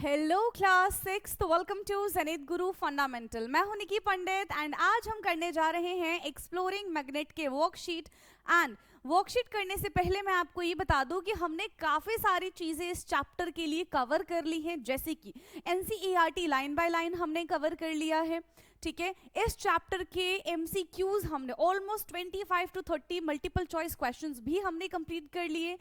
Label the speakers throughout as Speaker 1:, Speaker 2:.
Speaker 1: Hello class 6, welcome to Zenith Guru Fundamental. मैं हूं निकी पंडित and आज हम करने जा रहे हैं एक्सप्लोरिंग मैग्नेट के वर्कशीट। एंड वर्कशीट करने से पहले मैं आपको ये बता दूं कि हमने काफ़ी सारी चीज़ें इस चैप्टर के लिए कवर कर ली हैं, जैसे कि एनसीईआरटी लाइन बाय लाइन हमने कवर कर लिया है। ठीक है, इस चैप्टर के एमसीक्यूज हमने almost 25 to 30 multiple choice questions भी हमने कंप्लीट कर लिए।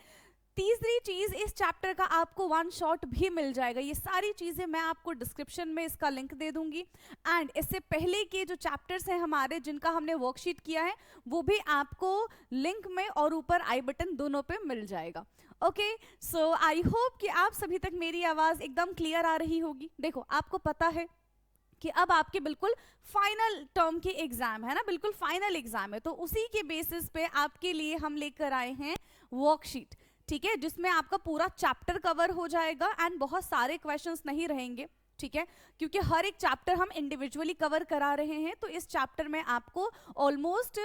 Speaker 1: तीसरी चीज, इस चैप्टर का आपको वन शॉट भी मिल जाएगा। ये सारी चीजें मैं आपको डिस्क्रिप्शन में इसका लिंक दे दूंगी। एंड इससे पहले के जो चैप्टर्स हैं हमारे जिनका हमने वर्कशीट किया है वो भी आपको लिंक में और ऊपर आई बटन दोनों पे मिल जाएगा। ओके, सो आई होप कि आप सभी तक मेरी आवाज एकदम क्लियर आ रही होगी। देखो, आपको पता है कि अब आपके बिल्कुल फाइनल टर्म के एग्जाम है ना, बिल्कुल फाइनल एग्जाम है, तो उसी के बेसिस पे आपके लिए हम लेकर आए हैं वर्कशीट। ठीक है, जिसमें आपका पूरा चैप्टर कवर हो जाएगा एंड बहुत सारे क्वेश्चंस नहीं रहेंगे। ठीक है, क्योंकि हर एक चैप्टर हम इंडिविजुअली कवर करा रहे हैं, तो इस चैप्टर में आपको ऑलमोस्ट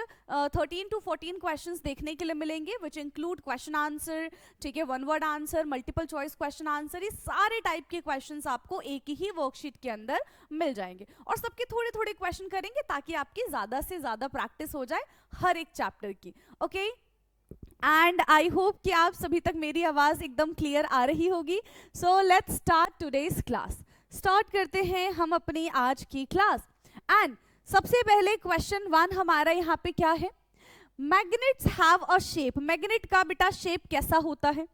Speaker 1: 13 to 14 क्वेश्चंस देखने के लिए मिलेंगे, विच इंक्लूड क्वेश्चन आंसर, ठीक है, one word answer, multiple choice question answer. ये सारे टाइप के क्वेश्चंस आपको एक ही वर्कशीट के अंदर मिल जाएंगे और सबके थोड़े थोड़े क्वेश्चन करेंगे ताकि आपकी ज्यादा से ज्यादा प्रैक्टिस हो जाए हर एक चैप्टर की। ओके, एंड आई होप कि आप सभी तक मेरी आवाज एकदम क्लियर आ रही होगी। So let's start today's class. Start करते हैं हम अपनी आज की क्लास। एंड सबसे पहले क्वेश्चन 1 हमारा यहाँ पे क्या है? Magnets have a shape. Magnet का बेटा शेप कैसा होता है?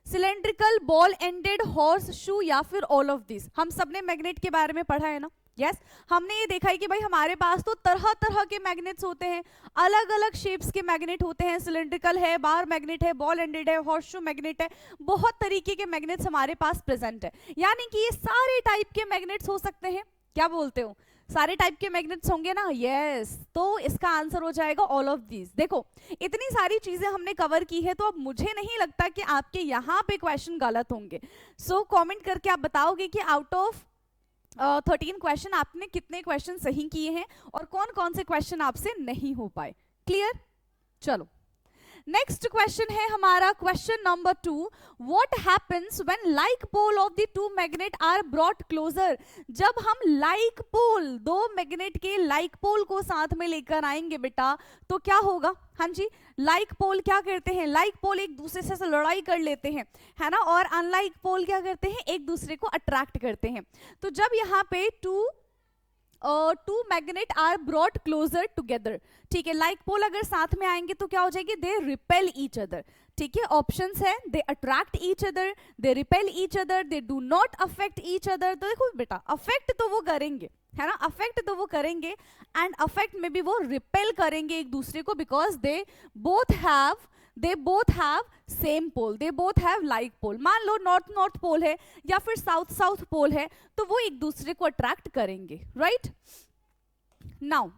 Speaker 1: Cylindrical, ball ended, horse shoe या फिर ऑल ऑफ दिस। हम सबने मैग्नेट के बारे में पढ़ा है ना। यस, हमने ये देखा है कि भाई हमारे पास तो तरह तरह के मैग्नेट्स होते हैं, अलग अलग शेप्स के मैग्नेट होते हैं। सिलेंड्रिकल है, बार मैग्नेट है, बॉल एंडेड है, हॉर्सशू मैग्नेट है, बहुत तरीके के मैग्नेट्स हमारे पास प्रेजेंट है। यानी कि ये सारे टाइप के मैग्नेट्स हो सकते हैं। क्या बोलते हो, सारे टाइप के मैग्नेट्स होंगे ना? यस, तो इसका आंसर हो जाएगा ऑल ऑफ दीज। देखो, इतनी सारी चीजें हमने कवर की है, तो अब मुझे नहीं लगता कि आपके यहाँ पे क्वेश्चन गलत होंगे। सो कमेंट करके आप बताओगे कि आउट ऑफ 13 क्वेश्चन आपने कितने क्वेश्चन सही किए हैं और कौन कौन से क्वेश्चन आपसे नहीं हो पाए। क्लियर? चलो, नेक्स्ट क्वेश्चन है हमारा question number 2। What happens when like pole of the two magnet are brought closer. जब हम लाइक पोल, दो मैग्नेट के लाइक पोल को साथ में लेकर आएंगे बेटा, तो क्या होगा? हाँ जी, लाइक पोल क्या करते हैं? लाइक पोल एक दूसरे से लड़ाई कर लेते हैं, है ना, और अनलाइक पोल क्या करते हैं? एक दूसरे को अट्रैक्ट करते हैं। तो जब यहाँ पे two magnet are brought closer together, ठीक है, लाइक पोल अगर साथ में आएंगे तो क्या हो जाएगी? They repel each other. ठीक है, ऑप्शंस है, they attract each other, they repel each other, they do not affect each other. तो देखो बेटा, अफेक्ट तो वो करेंगे, है ना, अफेक्ट तो वो करेंगे एंड अफेक्ट में भी वो रिपेल करेंगे एक दूसरे को, because they both have same pole, they both have like pole. मान लो नॉर्थ नॉर्थ पोल है या फिर साउथ साउथ पोल है, तो वो एक दूसरे को अट्रैक्ट करेंगे। राइट, नाउ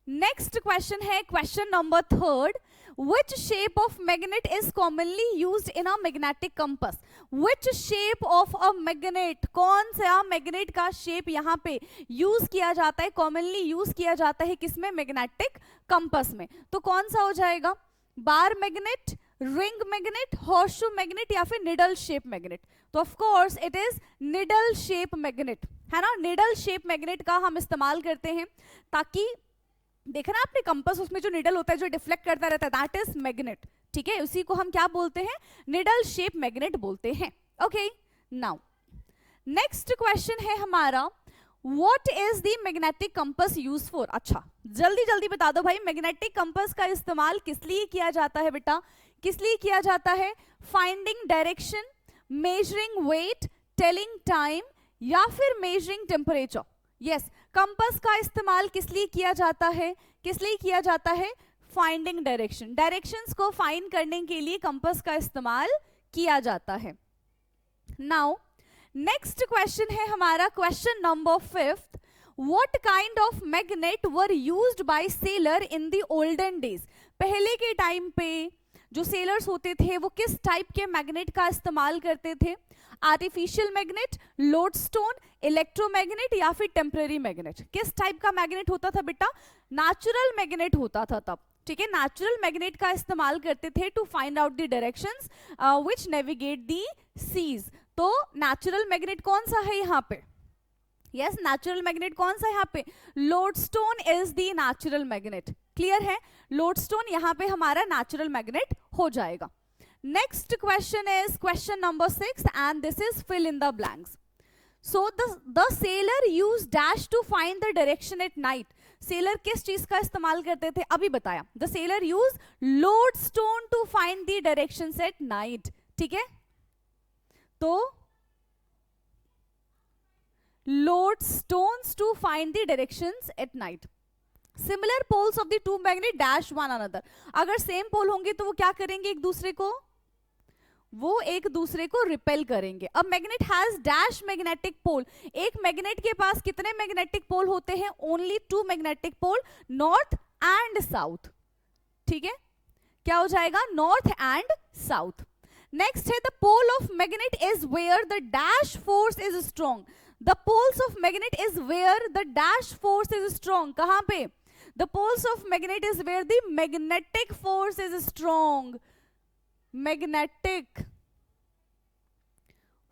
Speaker 1: नेक्स्ट क्वेश्चन है question number 3। Which shape of magnet is commonly used in a magnetic compass? Which shape of a magnet, कौन सा मैग्नेट का शेप यहाँ पे यूज किया जाता है, कॉमनली यूज किया जाता है किसमें? मैग्नेटिक कंपस में। तो कौन सा हो जाएगा? Bar magnet, ring magnet, horseshoe magnet या फिर निडल शेप मैग्नेट? तो of course it is needle shape magnet, है ना। निडल शेप मैग्नेट का हम इस्तेमाल करते हैं ताकि, देखा ना आपने, कंपास उसमें जो निडल होता है जो डिफ्लेक्ट करता रहता है, दैट इज मैग्नेट। ठीक है, उसी को हम क्या बोलते हैं? निडल शेप मैग्नेट बोलते हैं। ओके, नाउ नेक्स्ट क्वेश्चन है हमारा, what is the magnetic compass use for. अच्छा, जल्दी जल्दी बता दो भाई, मैग्नेटिक कंपास का इस्तेमाल किस लिए किया जाता है बेटा? किस लिए किया जाता है? Finding direction, measuring weight, telling time या फिर मेजरिंग टेम्परेचर। यस, कंपास का इस्तेमाल किस लिए किया जाता है? किस लिए किया जाता है? फाइंडिंग डायरेक्शन, डायरेक्शंस को फाइंड करने के लिए कंपास का इस्तेमाल किया जाता है। नाउ नेक्स्ट क्वेश्चन है हमारा question number 5। What kind of magnet were used by seller in the olden days. पहले के टाइम पे जो सेलर्स होते थे वो किस टाइप के मैग्नेट का इस्तेमाल करते थे? आर्टिफिशियल मैग्नेट, लोडस्टोन, इलेक्ट्रोमैग्नेट या फिर टेम्पररी मैग्नेट? किस टाइप का मैग्नेट होता था बेटा? नेचुरल मैग्नेट होता था तब। ठीक है, नेचुरल मैग्नेट का इस्तेमाल करते थे to find out the directions which navigate the seas. तो नेचुरल मैग्नेट कौन सा है यहाँ पे? यस, नेचुरल मैग्नेट कौन सा है यहाँ पे? Lodestone is the natural magnet. Clear है? लोडस्टोन यहाँ पे हमारा नेचुरल मैग्नेट हो जाएगा। Next question is question number 6 and this is fill in the blanks. So the sailor used dash to find the direction at night. Seller किस चीज का इस्तेमाल करते थे? अभी बताया। The sailor used lodestone to find the directions at night. ठीक है, तो lodestones to find the directions at night. Similar poles of the two magnet dash one another. अगर सेम पोल होंगे तो वो क्या करेंगे? एक दूसरे को, वो एक दूसरे को रिपेल करेंगे। अब magnet has dash magnetic pole. एक मैग्नेट के पास कितने मैग्नेटिक पोल होते हैं? Only 2 magnetic pole, north and south. ठीक है, क्या हो जाएगा? North and south. नेक्स्ट है the pole of magnet is where the dash force is strong. The poles of magnet is where the dash force is strong. कहां पे? The poles of magnet is where the magnetic force is strong. Magnetic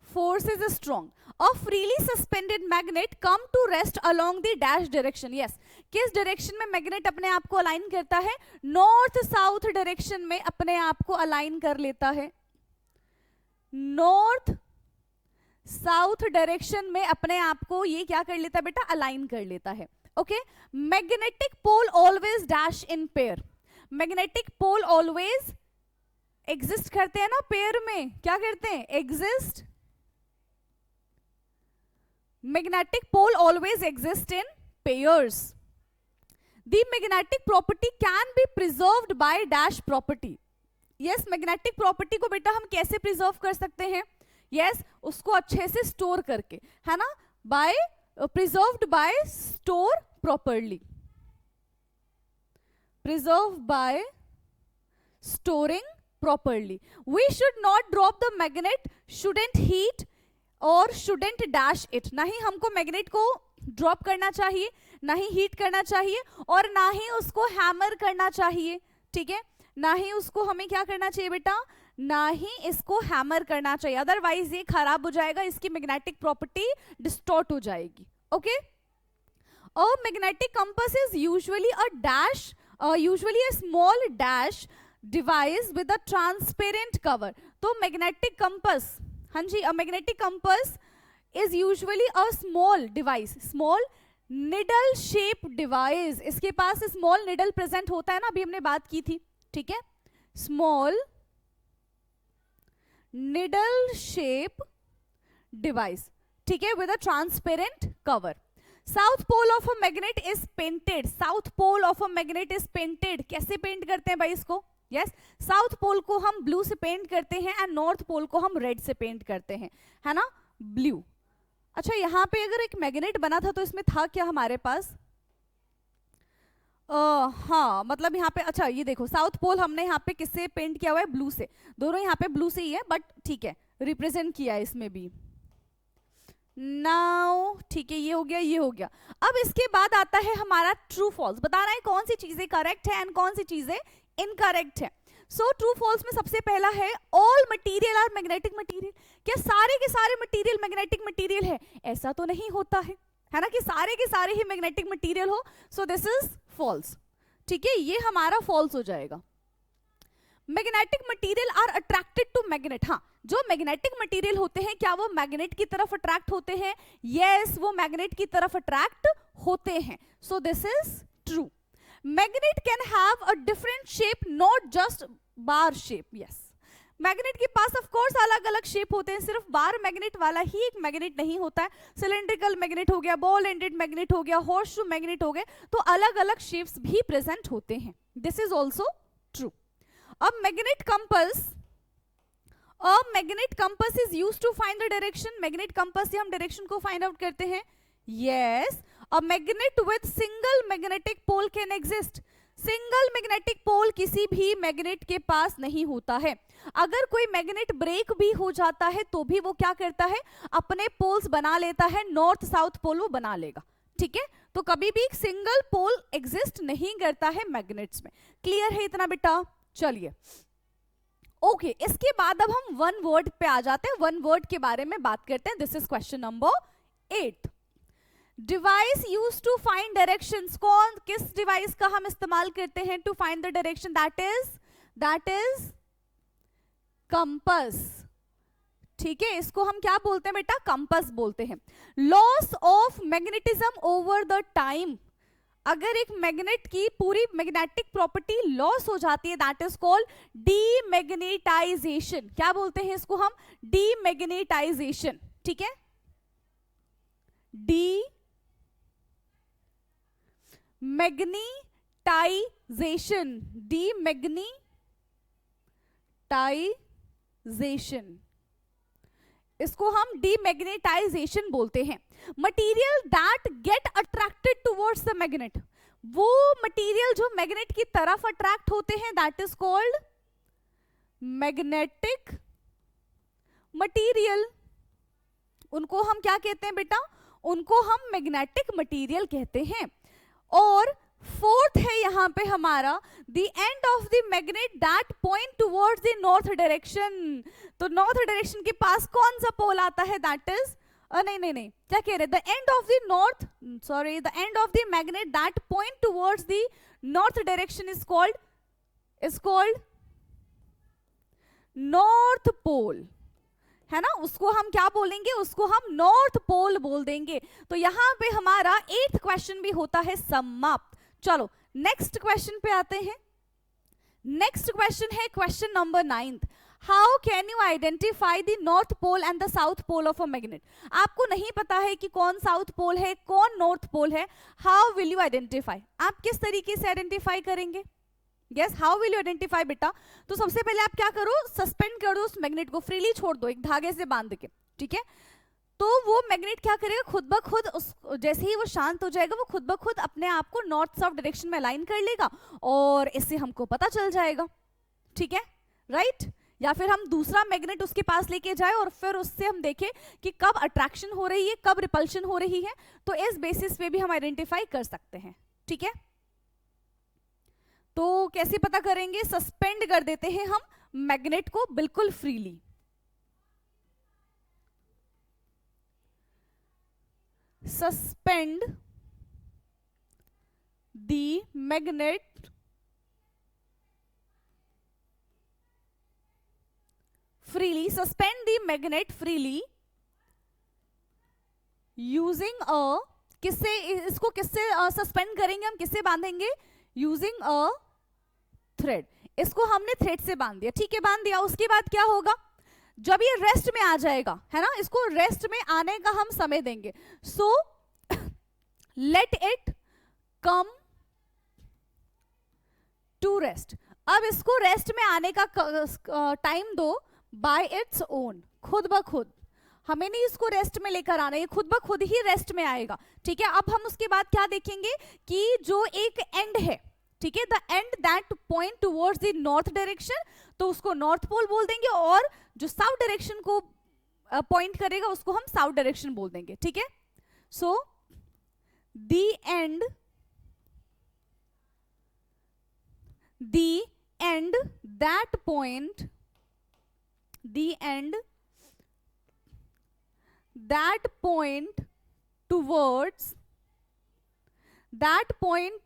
Speaker 1: force is strong. A freely suspended magnet come to rest along the dash direction. Yes, किस direction में magnet अपने आप को align करता है? North south direction में अपने आप को अलाइन कर लेता है। नॉर्थ साउथ डायरेक्शन में अपने आप को ये क्या कर लेता है बेटा? अलाइन कर लेता है। Okay, magnetic pole always dash in pair. Magnetic pole always exist करते हैं ना पेयर में। क्या करते हैं? Exist. Magnetic pole always exist in pairs. The magnetic property can be preserved by dash property. Yes, magnetic property को बेटा हम कैसे प्रिजर्व कर सकते हैं? यस, उसको अच्छे से स्टोर करके, है ना? By preserved by store properly. Preserve by storing properly. We should not drop the magnet, shouldn't heat or shouldn't dash it. ना ही हमको मैग्नेट को ड्रॉप करना चाहिए, ना ही हीट करना चाहिए, और ना ही उसको हैमर करना चाहिए। ठीक है, ना ही उसको हमें क्या करना चाहिए बेटा? ना ही इसको हैमर करना चाहिए, अदरवाइज ये खराब हो जाएगा, इसकी मैग्नेटिक प्रॉपर्टी डिस्टॉर्ट हो जाएगी। Okay, a magnetic compass is usually a dash, usually a small dash device with a transparent cover. तो मैग्नेटिक कंपास, हाँ जी, a magnetic compass is usually a small device, small needle shape device. इसके पास small needle present होता है ना, अभी हमने बात की थी। ठीक है, स्मॉल निडल शेप डिवाइस। ठीक है, with a transparent cover. South pole of a magnet is painted. South pole of a magnet is painted. कैसे पेंट करते हैं भाई इसको? यस, साउथ पोल को हम ब्लू से पेंट करते हैं एंड नॉर्थ पोल को हम रेड से पेंट करते हैं, है ना? ब्लू। अच्छा, यहां पे अगर एक मैग्नेट बना था तो इसमें था क्या हमारे पास? हाँ, मतलब यहाँ पे, अच्छा ये देखो, साउथ पोल हमने यहाँ पे किससे पेंट किया हुआ है? ब्लू से। दोनों यहाँ पे ब्लू से ही है, बट ठीक है, रिप्रेजेंट किया है इसमें भी। नाउ ठीक है, ये हो गया, ये हो गया। अब इसके बाद आता है हमारा ट्रू फॉल्स। बता रहा है कौन सी चीजें करेक्ट है एंड कौन सी चीजें इनकरेक्ट है। सो ट्रू फॉल्स में सबसे पहला है all material are magnetic material. क्या सारे के सारे मटेरियल मैग्नेटिक मटेरियल है? ऐसा तो नहीं होता है ना, कि सारे के सारे ही मैग्नेटिक मटेरियल हो। So this is false. ठीक है, ये हमारा फॉल्स हो जाएगा। Magnetic material are attracted to magnet. हाँ, जो मैग्नेटिक मटेरियल होते हैं क्या वो मैग्नेट की तरफ अट्रैक्ट होते हैं? यस, वो मैग्नेट की तरफ अट्रैक्ट होते हैं। सो this is true. Magnet can have a different shape, not just bar shape. Yes, magnet के पास ऑफ कोर्स अलग अलग शेप होते हैं, सिर्फ बार मैग्नेट वाला ही एक मैग्नेट नहीं होता है। सिलेंड्रिकल मैग्नेट हो गया, बॉल एंडेड मैग्नेट हो गया, हॉर्स शू मैग्नेट हो गए, तो अलग अलग शेप्स भी प्रेजेंट होते हैं। This is also true. अब magnet compass, a magnet compass is used to find the direction. Magnet compass से हम डायरेक्शन को फाइंड आउट करते हैं। Yes, a magnet with single magnetic pole can exist. Single magnetic pole किसी भी magnet के पास नहीं होता है। अगर कोई मैग्नेट ब्रेक भी हो जाता है तो भी वो क्या करता है? अपने पोल्स बना लेता है, नॉर्थ साउथ पोल वो बना लेगा। ठीक है, तो कभी भी सिंगल पोल एग्जिस्ट नहीं करता है मैग्नेट्स में। क्लियर है इतना बेटा? चलिए, ओके, इसके बाद अब हम वन वर्ड पे आ जाते हैं, वन वर्ड के बारे में बात करते हैं. This is question number 8. Device use to find directions. कौन किस डिवाइस का हम इस्तेमाल करते हैं to find the direction? That is compass. ठीक है, इसको हम क्या बोलते हैं बेटा? कंपास बोलते हैं. Loss of magnetism over the time. अगर एक मैग्नेट की पूरी मैग्नेटिक प्रॉपर्टी लॉस हो जाती है, दैट इज कॉल्ड डीमैग्नेटाइजेशन. क्या बोलते हैं इसको हम? डीमैग्नेटाइजेशन. ठीक है, डीमैग्नेटाइजेशन. डीमैग्नेटाइजेशन, इसको हम डीमैग्नेटाइजेशन बोलते हैं. Material that get attracted towards the magnet. वो मटीरियल जो मैग्नेट की तरफ अट्रैक्ट होते हैं, that is called magnetic material. उनको हम क्या कहते हैं बेटा? उनको हम मैग्नेटिक मटीरियल कहते हैं. और फोर्थ है यहां पे हमारा the end of the magnet that point towards the north direction. तो नॉर्थ डायरेक्शन के पास कौन सा पोल आता है? दैट इज नहीं, क्या कह रहे? The end of the north, sorry, the end of the magnet that point towards the north direction is called north pole, है ना. उसको हम क्या बोलेंगे? उसको हम नॉर्थ पोल बोल देंगे. तो यहां पे हमारा 8th क्वेश्चन भी होता है समाप्त. चलो नेक्स्ट क्वेश्चन पे आते हैं. नेक्स्ट क्वेश्चन है question number 9. How can you identify the north pole and the south pole of a magnet. आपको नहीं पता है कि कौन साउथ पोल है, कौन नॉर्थ पोल है. How will you identify? आप किस तरीके से आइडेंटिफाई करेंगे? Yes, how will you identify बेटा? तो सबसे पहले आप क्या करो? सस्पेंड कर दो उस मैग्नेट को, फ्रीली छोड़ दो एक धागे से बांध के. ठीक है, तो वो मैग्नेट क्या करेगा? खुद ब खुद उस जैसे ही वो शांत हो जाएगा, वो खुद ब खुद अपने आप को नॉर्थ साउथ डायरेक्शन में अलाइन कर लेगा और इससे हमको पता चल जाएगा. ठीक है, राइट. या फिर हम दूसरा मैग्नेट उसके पास लेके जाए और फिर उससे हम देखें कि कब अट्रैक्शन हो रही है, कब रिपल्शन हो रही है. तो इस बेसिस पे भी हम आइडेंटिफाई कर सकते हैं. ठीक है, तो कैसे पता करेंगे? सस्पेंड कर देते हैं हम मैग्नेट को बिल्कुल freely. Suspend the magnet freely, suspend the magnet freely using a, किससे इसको किससे सस्पेंड करेंगे हम? किससे बांधेंगे? Using a thread. इसको हमने थ्रेड से बांध दिया. ठीक है, बांध दिया. उसके बाद क्या होगा? जब ये रेस्ट में आ जाएगा, है ना, इसको रेस्ट में आने का हम समय देंगे. So let it come to rest. अब इसको रेस्ट में आने का टाइम दो बाय इट्स ओन, खुद ब खुद. हमें नहीं इसको रेस्ट में लेकर आना, ये खुद ब खुद ही रेस्ट में आएगा. ठीक है, अब हम उसके बाद क्या देखेंगे कि जो एक एंड है, ठीक है, the end that point towards the north direction, तो उसको नॉर्थ पोल बोल देंगे. और जो साउथ डायरेक्शन को पॉइंट करेगा उसको हम साउथ डायरेक्शन बोल देंगे. ठीक है, so the end that point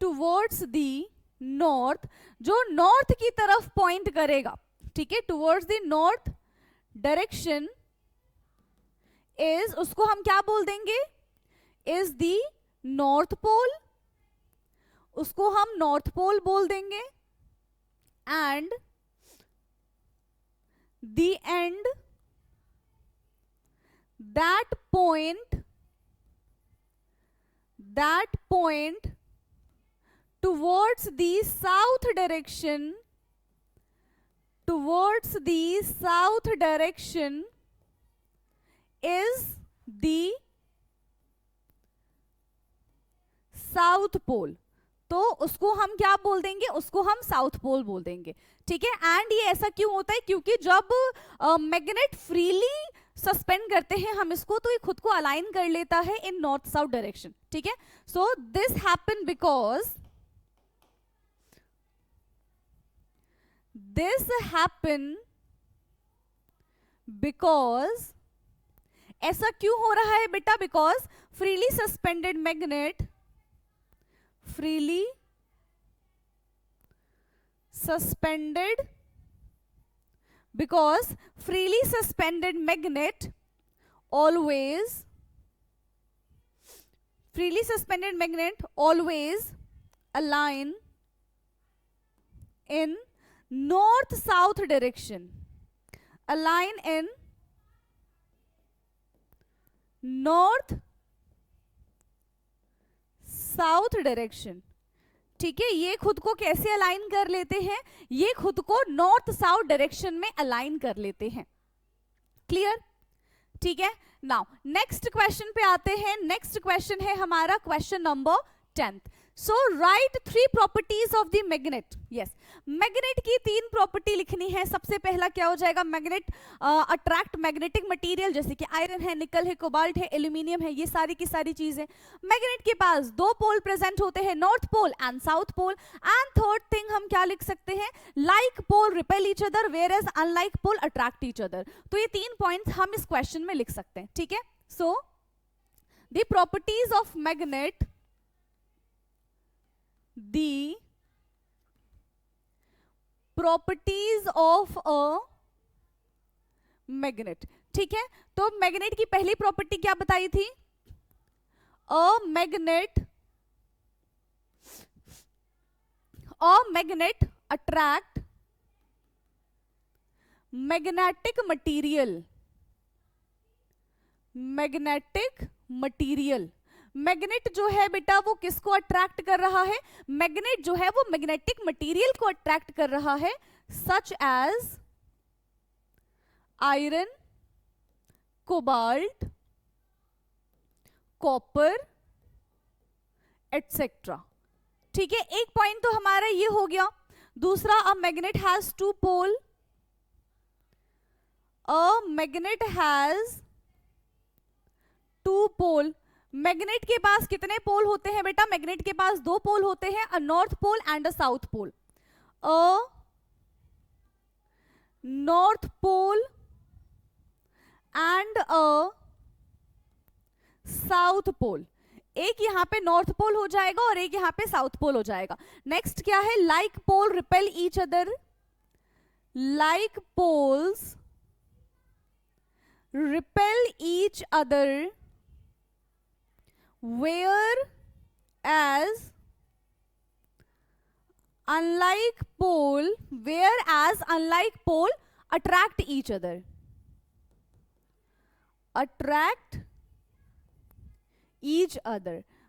Speaker 1: towards the north, जो नॉर्थ की तरफ पॉइंट करेगा. ठीक है, towards the north direction is, उसको हम क्या बोल देंगे? is the north pole. उसको हम नॉर्थ पोल बोल देंगे. and the end that point towards the south direction is the south pole. तो उसको हम क्या बोल देंगे? उसको हम साउथ पोल बोल देंगे. ठीक है, एंड ये ऐसा क्यों होता है? क्योंकि जब मैग्नेट फ्रीली सस्पेंड करते हैं हम इसको, तो ये खुद को अलाइन कर लेता है इन नॉर्थ साउथ डायरेक्शन. ठीक है, सो दिस हैपन बिकॉज, ऐसा क्यों हो रहा है बेटा? Because freely suspended magnet, freely suspended, because freely suspended magnet always align in north south direction, align in north south direction. ठीक है, ये खुद को कैसे अलाइन कर लेते हैं? ये खुद को नॉर्थ साउथ डायरेक्शन में अलाइन कर लेते हैं। क्लियर? ठीक है, नाउ नेक्स्ट क्वेश्चन पे आते हैं। नेक्स्ट क्वेश्चन है हमारा question number 10th। So right 3 properties of the magnet. Yes, magnet की 3 प्रॉपर्टी लिखनी है। सबसे पहला क्या हो जाएगा? मैग्नेट अट्रैक्ट मैग्नेटिक मटेरियल, जैसे कि आयरन है, निकल है, कोबाल्ट है, एल्यूमिनियम है, ये सारी की सारी चीजें। मैग्नेट के पास 2 पोल प्रेजेंट होते हैं, north pole and south pole. And third thing हम क्या लिख सकते हैं? Like pole repel each other whereas unlike pole attract each other. तो ये 3 पॉइंट्स हम इस क्वेश्चन में लिख सकते हैं। ठीक है, so the properties of magnet, the properties of a magnet। ठीक है, तो मैग्नेट की पहली प्रॉपर्टी क्या बताई थी? a magnet attract magnetic material। Magnet जो है बेटा वो किसको अट्रैक्ट कर रहा है? मैग्नेट जो है वो मैग्नेटिक मटेरियल को अट्रैक्ट कर रहा है, such as iron, cobalt, copper etcetera. ठीक है, एक पॉइंट तो हमारा ये हो गया। दूसरा, a magnet has 2 pole, a magnet has 2 pole. Magnet के पास कितने पोल होते हैं बेटा? मैग्नेट के पास 2 पोल होते हैं, a north pole and a south pole. A north pole and a south pole. एक यहां पे नॉर्थ पोल हो जाएगा और एक यहां पे साउथ पोल हो जाएगा। नेक्स्ट क्या है? Like pole repel each other, like poles repel each other whereas unlike pole attract each other,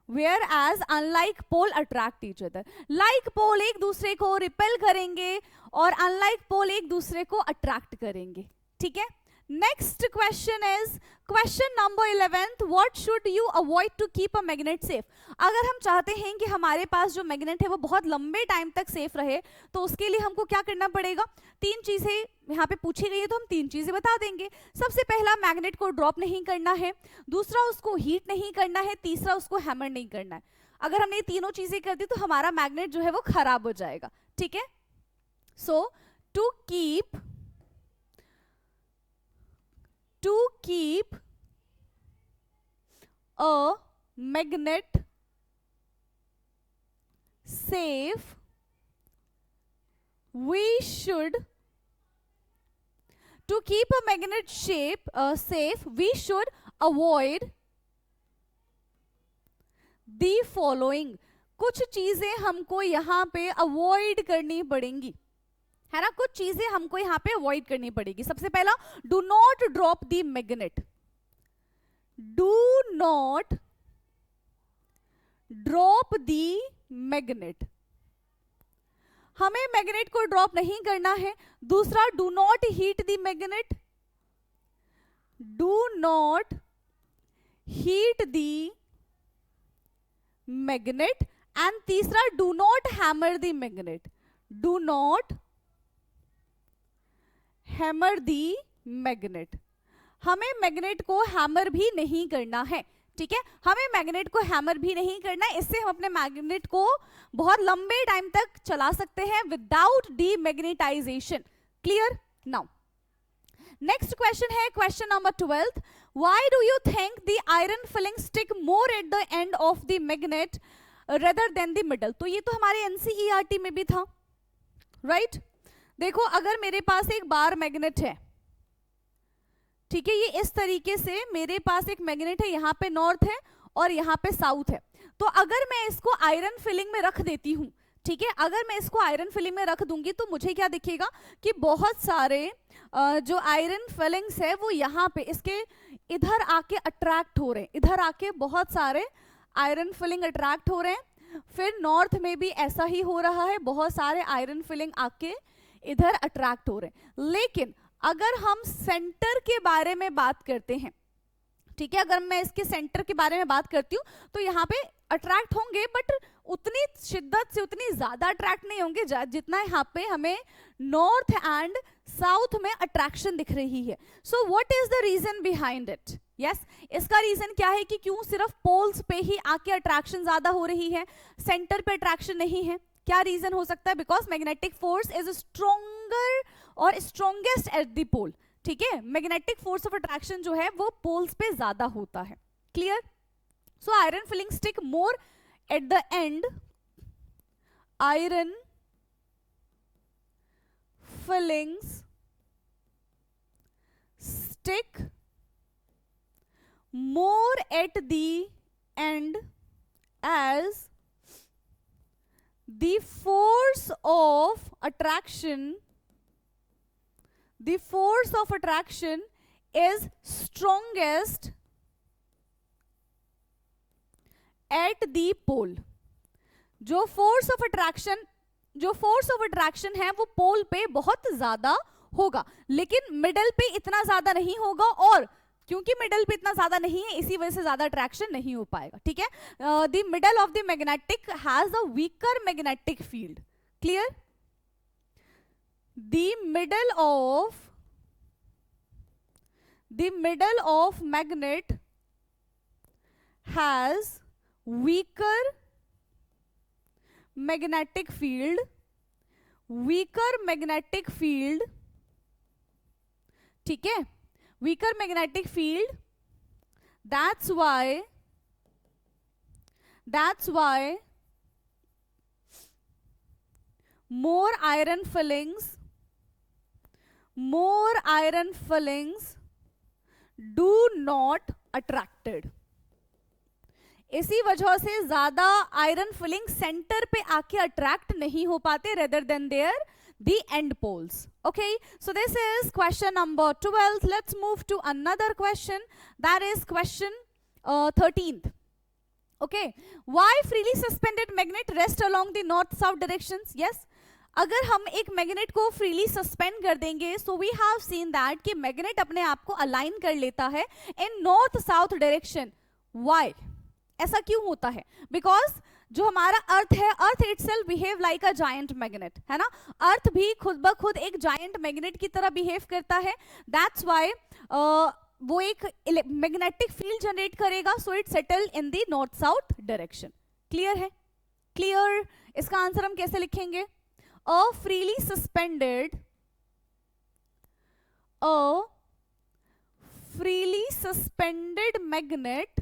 Speaker 1: whereas unlike pole attract each other। like pole एक दूसरे को रिपेल करेंगे और unlike pole एक दूसरे को अट्रैक्ट करेंगे। ठीक है, next question is question number 11th। What should you avoid to keep a magnet safe? अगर हम चाहते हैं कि हमारे पास जो मैग्नेट है वो बहुत लंबे टाइम तक सेफ रहे, तो उसके लिए हमको क्या करना पड़ेगा? 3 चीजें यहाँ पे पूछी गई है, तो हम 3 चीजें बता देंगे। सबसे पहला, मैग्नेट को ड्रॉप नहीं करना है। दूसरा, उसको हीट नहीं करना है। तीसरा, उसको हैमर नहीं करना है। अगर हमने ये तीनों चीजें कर दी तो हमारा मैग्नेट जो है वो खराब हो जाएगा। ठीक है, सो to keep a magnet safe, we should avoid the following। कुछ चीजें हमको यहाँ पे अवॉइड करनी पड़ेंगी, है ना? कुछ चीजें हमको यहाँ पे अवॉइड करनी पड़ेगी। सबसे पहला, do not drop the magnet, do not drop the magnet. हमें मैग्नेट को ड्रॉप नहीं करना है। दूसरा, do not heat the magnet, do not heat the magnet. And तीसरा, do not hammer the magnet, do not hammer the magnet. हमें magnet को hammer भी नहीं करना है। ठीक है, हमें मैग्नेट को हैमर भी नहीं करना है। इससे हम अपने मैग्नेट को बहुत लंबे टाइम तक चला सकते हैं without demagnetization. Clear? Now next question है question number 12th. Why do you think the iron filing stick more at the end of the magnet rather than the middle? तो ये तो हमारे एनसीईआरटी में भी था, राइट? देखो, अगर मेरे पास एक बार मैग्नेट है, ठीक है, ये इस तरीके से मेरे पास एक मैग्नेट है, यहाँ पे नॉर्थ है और यहाँ पे साउथ है. तो अगर मैं इसको आयरन फिलिंग में रख देती हूँ, ठीक है, अगर मैं इसको आयरन फिलिंग में रख दूंगी तो मुझे क्या दिखेगा कि बहुत सारे जो आयरन फिलिंग्स है वो यहाँ पे इसके इधर आके अट्रैक्ट हो रहे हैं, इधर आके बहुत सारे आयरन फिलिंग अट्रैक्ट हो रहे हैं. फिर नॉर्थ में भी ऐसा ही हो रहा है, बहुत सारे आयरन फिलिंग आके इधर अट्रैक्ट हो रहे हैं. लेकिन अगर हम सेंटर के बारे में बात करते हैं, ठीक है, अगर मैं इसके सेंटर के बारे में बात करती हूँ तो यहाँ पे अट्रैक्ट होंगे, बट उतनी शिद्दत से, उतनी ज्यादा अट्रैक्ट नहीं होंगे जितना यहाँ पे हमें नॉर्थ एंड साउथ में अट्रैक्शन दिख रही है. So what is the reason behind it? Yes, इसका रीजन क्या है कि क्यों सिर्फ पोल्स पे ही आके अट्रैक्शन ज्यादा हो रही है, सेंटर पे अट्रैक्शन नहीं है? क्या रीजन हो सकता है? Because magnetic force is stronger और स्ट्रोंगेस्ट एट द पोल. ठीक है, मैग्नेटिक फोर्स ऑफ अट्रैक्शन जो है वो पोल्स पे ज्यादा होता है. Clear? So iron filing stick more at the and. Iron fillings stick more at the end as the force of attraction is strongest at the pole. जो force of attraction है वो पोल पे बहुत ज्यादा होगा, लेकिन मिडल पे इतना ज्यादा नहीं होगा, और क्योंकि मिडल पे इतना ज्यादा नहीं है इसी वजह से ज्यादा अट्रैक्शन नहीं हो पाएगा. ठीक है, the middle of the magnetic has a weaker magnetic field. Clear? The middle of magnet has weaker magnetic field. ठीक है, weaker magnetic field. That's why more iron fillings do not attracted. इसी वजह से ज्यादा आयरन फिलिंग सेंटर पे आके attract नहीं हो पाते rather than their the end poles. Okay, so this is question number 12. Let's move to another question, that is question 13th. Okay, why freely suspended magnet rest along the north south directions? Yes, अगर हम एक magnet को freely suspend कर देंगे, so we have seen that कि magnet अपने आप को अलाइन कर लेता है in north south direction. Why? ऐसा क्यों होता है? बिकॉज जो हमारा अर्थ है, अर्थ itself behave like a giant magnet, है ना? अर्थ भी खुद ब खुद एक जायंट मैग्नेट की तरह बिहेव करता है. दैट्स व्हाई वो एक मैग्नेटिक फील्ड जनरेट करेगा, so it settle in the north south direction. Clear है? क्लियर? इसका आंसर हम कैसे लिखेंगे? A freely suspended magnet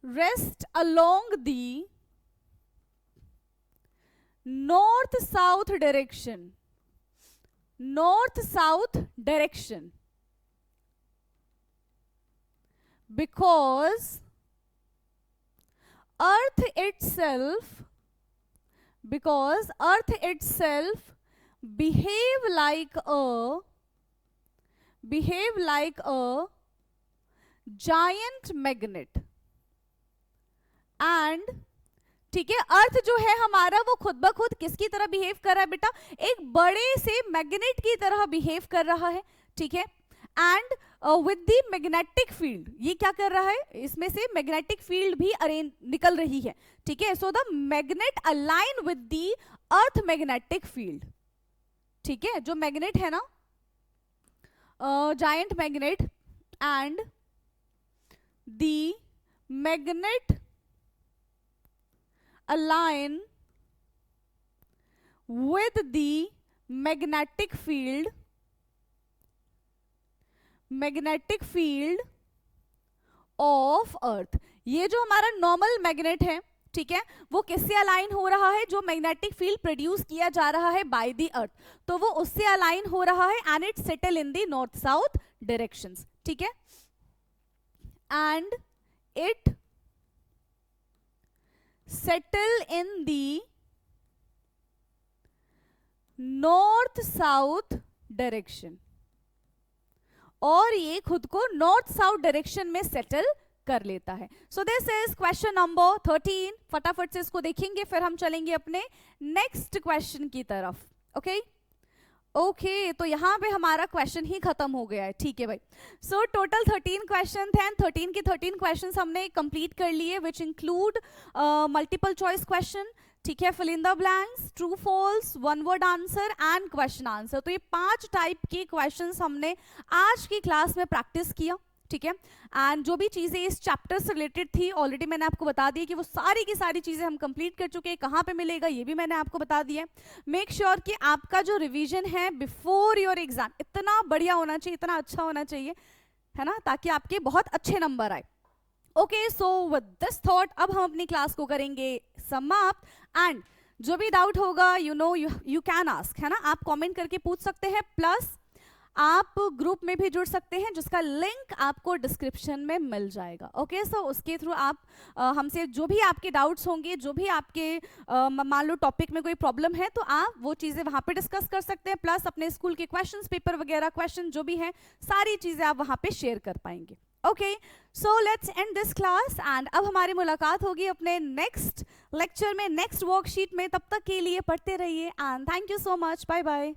Speaker 1: rest along the north south direction because earth itself behave like a giant magnet. And ठीक है, अर्थ जो है हमारा वो खुद ब खुद किसकी तरह बिहेव कर रहा है बेटा? एक बड़े से मैग्नेट की तरह बिहेव कर रहा है. ठीक है, and with the magnetic field, ये क्या कर रहा है? इसमें से मैग्नेटिक फील्ड भी निकल रही है. ठीक है, so the magnet align with the earth magnetic field. ठीक है, जो मैग्नेट है ना, giant magnet, and the magnet align with the magnetic field of earth. ये जो हमारा नॉर्मल मैग्नेट है, ठीक है, वो किससे अलाइन हो रहा है? जो मैग्नेटिक फील्ड प्रोड्यूस किया जा रहा है बाय द अर्थ, तो वो उससे अलाइन हो रहा है and it settle in the north south directions, ठीक है, and it settle in the north south direction, और ये खुद को नॉर्थ साउथ डायरेक्शन में सेटल कर लेता है। सो दिस इज क्वेश्चन नंबर 13। फटाफट से इसको देखेंगे, फिर हम चलेंगे अपने नेक्स्ट क्वेश्चन की तरफ। ओके, तो यहाँ पे हमारा क्वेश्चन ही खत्म हो गया है, ठीक है भाई। सो टोटल 13 क्वेश्चन थे एंड 13 के 13 क्वेश्चन हमने कंप्लीट कर लिए, which include multiple choice question, ठीक है, fill in the blanks, true false, one word answer and question answer. तो ये 5 टाइप के क्वेश्चंस हमने आज की क्लास में प्रैक्टिस किया, ठीक है। एंड जो भी चीजें इस चैप्टर से रिलेटेड थी ऑलरेडी मैंने आपको बता दी कि वो सारी की सारी चीजें हम कंप्लीट कर चुके हैं। कहाँ पे मिलेगा ये भी मैंने आपको बता दिया। मेक श्योर कि आपका जो रिवीजन है बिफोर योर एग्जाम इतना बढ़िया होना चाहिए, इतना अच्छा होना चाहिए, है ना, ताकि आपके बहुत अच्छे नंबर आए। Okay, so with this thought अब हम अपनी क्लास को करेंगे समाप्त। एंड जो भी डाउट होगा यू कैन आस्क, है ना, आप कमेंट करके पूछ सकते हैं, प्लस आप ग्रुप में भी जुड़ सकते हैं जिसका लिंक आपको डिस्क्रिप्शन में मिल जाएगा। ओके, सो उसके थ्रू आप हमसे जो भी आपके डाउट्स होंगे, जो भी आपके मान लो टॉपिक में कोई प्रॉब्लम है, तो आप वो चीज़ें वहाँ पे डिस्कस कर सकते हैं, प्लस अपने स्कूल के क्वेश्चंस पेपर वगैरह क्वेश्चन जो भी हैं सारी चीज़ें आप वहाँ पे शेयर कर पाएंगे। Okay, so let's end this class and अब हमारी मुलाकात होगी अपने नेक्स्ट लेक्चर में, नेक्स्ट वर्कशीट में। तब तक के लिए पढ़ते रहिए and thank you so much, bye bye.